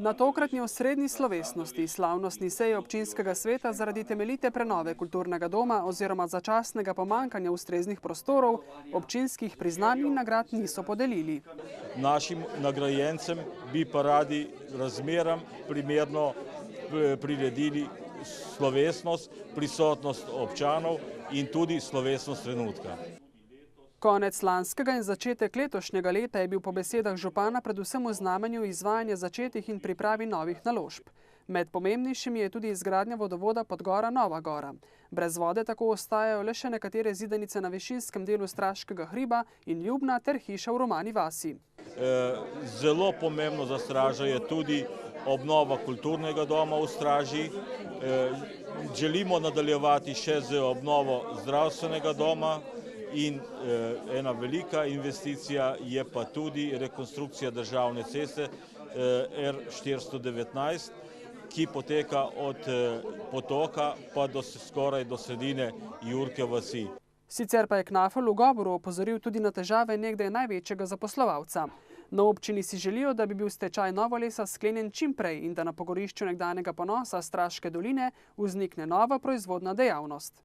Na tokratni osrednji slovesnosti slavnostni seji občinskega sveta zaradi temeljite prenove kulturnega doma oziroma začasnega pomankanja ustreznih prostorov občinskih priznanj in nagrad niso podelili. Našim nagrajencem bi pa radi razmeram primerno priredili slovesnost, prisotnost občanov in tudi slovesnost trenutka. Konec lanskega in začetek letošnjega leta je bil po besedah župana predvsem v znamenju izvajanja začetih in pripravi novih naložb. Med pomembnejšimi je tudi izgradnja vodovoda Podgora Nova Gora. Brez vode tako ostajajo le še nekatere zidanice na višinskem delu Straškega hriba in Ljubna ter hiša v Romani vasi. Zelo pomembno za Stražo je tudi obnova kulturnega doma v Straži. Želimo nadaljevati še z obnovo zdravstvenega doma. In ena velika investicija je pa tudi rekonstrukcija državne ceste R419, ki poteka od potoka pa skoraj do sredine Jurke vasi. Sicer pa je Knafelj v govoru opozoril tudi na težave nekdaj največjega zaposlovalca. Na občini si želijo, da bi bil stečaj Novolesa sklenjen čim prej in da na pogorišču nekdanjega ponosa Straške doline vznikne nova proizvodna dejavnost.